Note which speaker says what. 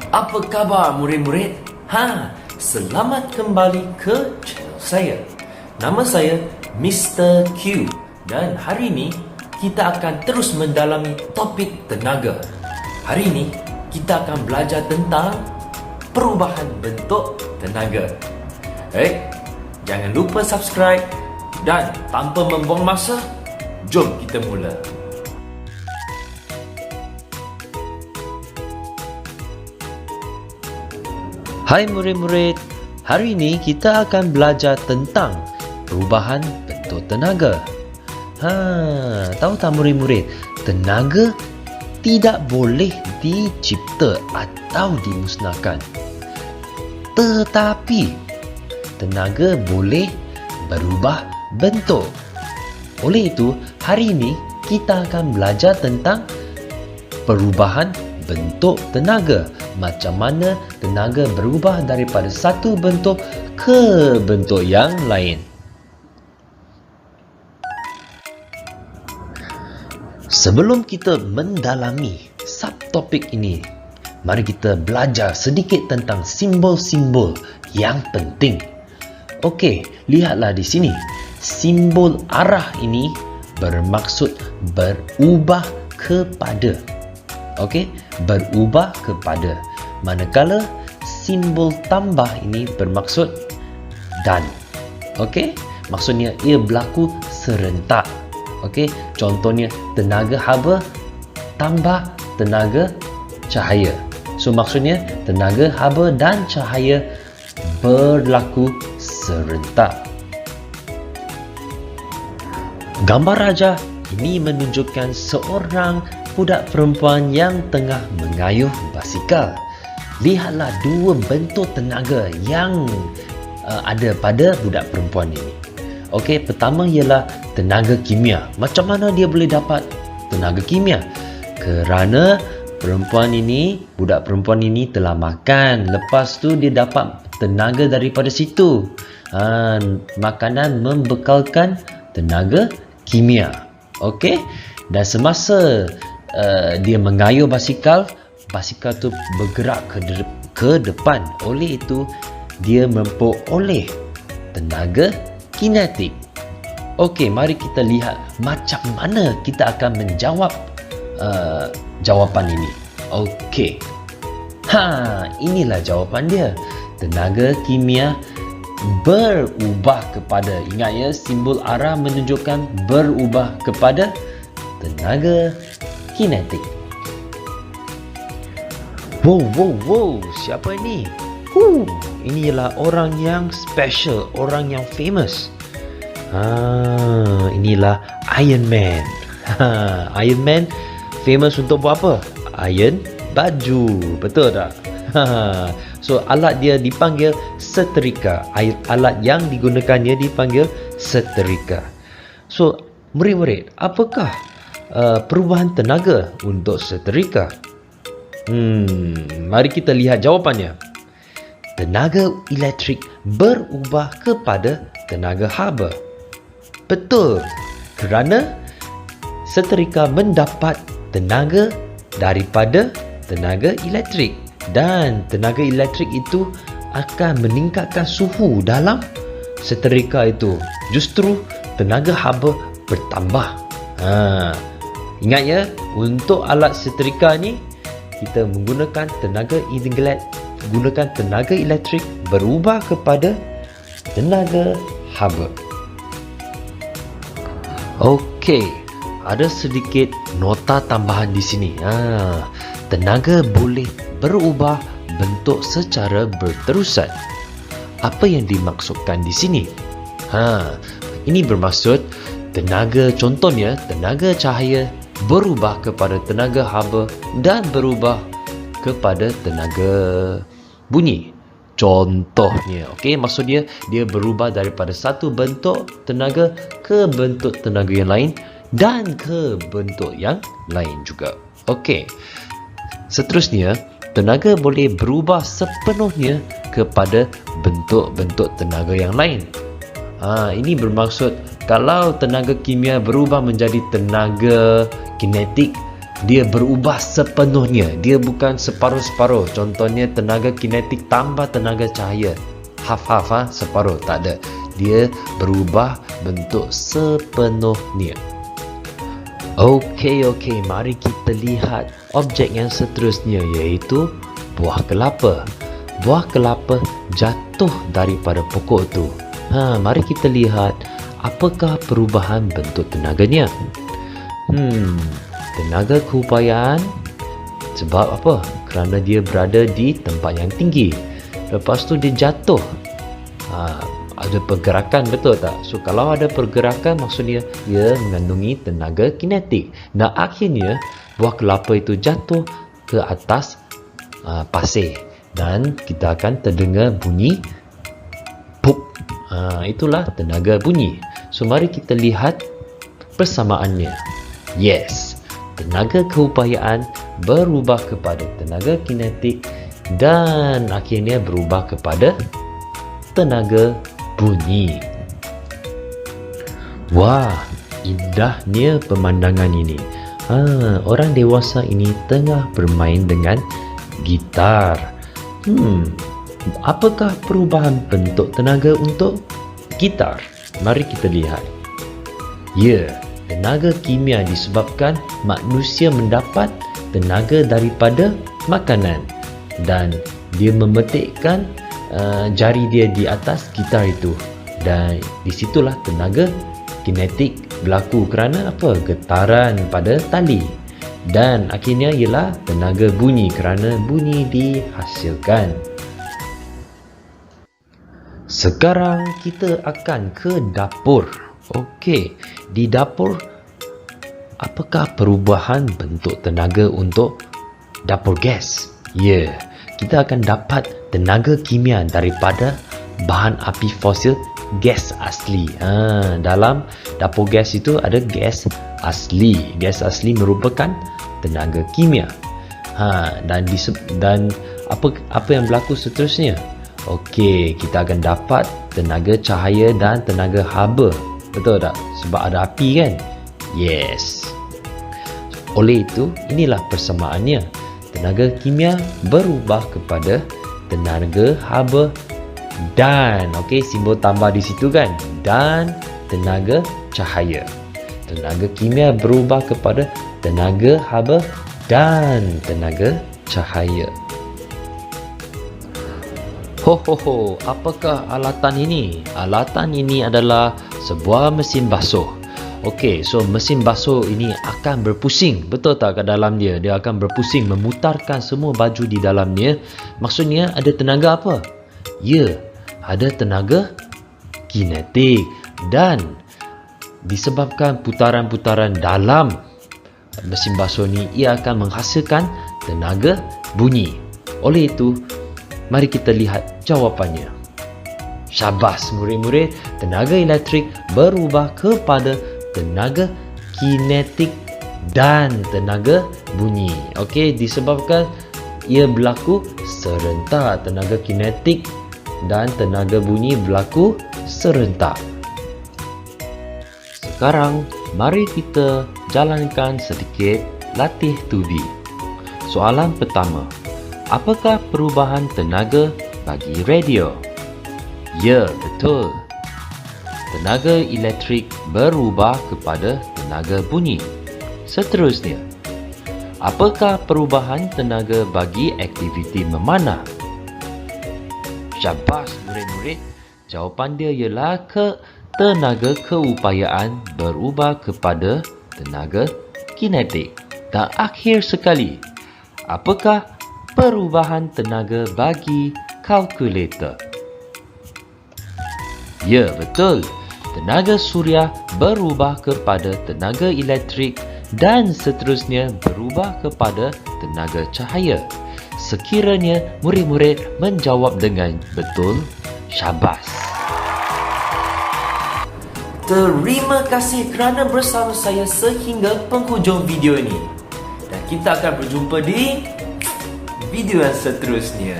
Speaker 1: Apa khabar murid-murid? Selamat kembali ke channel saya. Nama saya Mr. Q dan hari ini kita akan terus mendalami topik tenaga. Hari ini kita akan belajar tentang perubahan bentuk tenaga. Jangan lupa subscribe dan tanpa membuang masa, jom kita mula.
Speaker 2: Hai murid-murid, hari ini kita akan belajar tentang perubahan bentuk tenaga. Tahu tak murid-murid, tenaga tidak boleh dicipta atau dimusnahkan. Tetapi tenaga boleh berubah bentuk. Oleh itu, hari ini kita akan belajar tentang perubahan bentuk tenaga. Macam mana tenaga berubah daripada satu bentuk ke bentuk yang lain. Sebelum kita mendalami subtopik ini, mari kita belajar sedikit tentang simbol-simbol yang penting. Okey, lihatlah di sini. Simbol arah ini bermaksud berubah kepada. Okey, berubah kepada. Manakala simbol tambah ini bermaksud dan. Okey, maksudnya ia berlaku serentak. Okey, contohnya tenaga haba tambah tenaga cahaya. So maksudnya tenaga haba dan cahaya berlaku serentak. Gambar raja ini menunjukkan seorang budak perempuan yang tengah mengayuh basikal. Lihatlah dua bentuk tenaga yang ada pada budak perempuan ini. Okey, pertama ialah tenaga kimia. Macam mana dia boleh dapat tenaga kimia? Kerana budak perempuan ini telah makan. Lepas tu dia dapat tenaga daripada situ. Makanan membekalkan tenaga kimia. Okey, dan semasa dia mengayuh basikal tu bergerak ke depan. Oleh itu, dia memperoleh tenaga kinetik. Okey, mari kita lihat macam mana kita akan menjawab jawapan ini. Okey. Inilah jawapan dia. Tenaga kimia berubah kepada. Ingat ya, simbol arah menunjukkan berubah kepada tenaga kinetik. Wow, siapa ini? Ini ialah orang yang special, orang yang famous. Inilah Iron Man. Iron Man famous untuk buat apa? Iron baju, betul tak? So alat dia dipanggil setrika. Alat yang digunakannya dipanggil setrika. So murid-murid, apakah perubahan tenaga untuk setrika? Mari kita lihat jawapannya. Tenaga elektrik berubah kepada tenaga haba. Betul, kerana setrika mendapat tenaga daripada tenaga elektrik, dan tenaga elektrik itu akan meningkatkan suhu dalam setrika itu. Justru tenaga haba bertambah. Ingat ya, untuk alat setrika ni kita menggunakan tenaga elektrik berubah kepada tenaga haba. Okey, ada sedikit nota tambahan di sini. Tenaga boleh berubah bentuk secara berterusan. Apa yang dimaksudkan di sini? Ini bermaksud tenaga, contohnya tenaga cahaya berubah kepada tenaga haba dan berubah kepada tenaga bunyi. Contohnya, okey, maksud dia berubah daripada satu bentuk tenaga ke bentuk tenaga yang lain dan ke bentuk yang lain juga. Okey. Seterusnya, tenaga boleh berubah sepenuhnya kepada bentuk-bentuk tenaga yang lain. Ini bermaksud kalau tenaga kimia berubah menjadi tenaga kinetik, dia berubah sepenuhnya. Dia bukan separuh-separuh. Contohnya tenaga kinetik tambah tenaga cahaya. Half-half, separuh. Tak ada. Dia berubah bentuk sepenuhnya. Okey, mari kita lihat objek yang seterusnya, iaitu buah kelapa. Buah kelapa jatuh daripada pokok tu. Mari kita lihat apakah perubahan bentuk tenaganya. Tenaga keupayaan. Sebab apa? Kerana dia berada di tempat yang tinggi. Lepas tu dia jatuh. Ada pergerakan, betul tak? So kalau ada pergerakan, maksudnya ia mengandungi tenaga kinetik. Dan akhirnya buah kelapa itu jatuh ke atas pasir. Dan kita akan terdengar bunyi pop. Itulah tenaga bunyi. So mari kita lihat persamaannya. Yes, tenaga keupayaan berubah kepada tenaga kinetik dan akhirnya berubah kepada tenaga bunyi. Wah, indahnya pemandangan ini. Orang dewasa ini tengah bermain dengan gitar. Apakah perubahan bentuk tenaga untuk gitar? Mari kita lihat. Tenaga kimia disebabkan manusia mendapat tenaga daripada makanan dan dia memetikkan jari dia di atas gitar itu, dan disitulah tenaga kinetik berlaku kerana apa? Getaran pada tali, dan akhirnya ialah tenaga bunyi kerana bunyi dihasilkan. Sekarang kita akan ke dapur. Okey, di dapur apakah perubahan bentuk tenaga untuk dapur gas? Kita akan dapat tenaga kimia daripada bahan api fosil gas asli. Dalam dapur gas itu ada gas asli. Gas asli merupakan tenaga kimia. Dan apa yang berlaku seterusnya? Okey, kita akan dapat tenaga cahaya dan tenaga haba. Betul tak? Sebab ada api kan? Yes. Oleh itu, inilah persamaannya. Tenaga kimia berubah kepada tenaga haba dan, simbol tambah di situ kan? Dan tenaga cahaya. Tenaga kimia berubah kepada tenaga haba dan tenaga cahaya. Apakah alatan ini? Alatan ini adalah sebuah mesin basuh. So mesin basuh ini akan berpusing, betul tak? Kat dalam dia akan berpusing, memutarkan semua baju di dalamnya. Maksudnya ada tenaga apa? Ada tenaga kinetik, dan disebabkan putaran-putaran dalam mesin basuh ni, ia akan menghasilkan tenaga bunyi. Oleh itu, mari kita lihat jawapannya. Syabas murid-murid, tenaga elektrik berubah kepada tenaga kinetik dan tenaga bunyi. Disebabkan ia berlaku serentak. Tenaga kinetik dan tenaga bunyi berlaku serentak. Sekarang, mari kita jalankan sedikit latih tubi. Soalan pertama. Apakah perubahan tenaga bagi radio? Betul. Tenaga elektrik berubah kepada tenaga bunyi. Seterusnya, apakah perubahan tenaga bagi aktiviti memanah? Syabas murid-murid. Jawapan dia ialah tenaga keupayaan berubah kepada tenaga kinetik. Dan akhir sekali, apakah perubahan tenaga bagi kalkulator? Betul. Tenaga suria berubah kepada tenaga elektrik dan seterusnya berubah kepada tenaga cahaya. Sekiranya murid-murid menjawab dengan betul, syabas.
Speaker 1: Terima kasih kerana bersama saya sehingga penghujung video ini. Dan kita akan berjumpa di video yang seterusnya.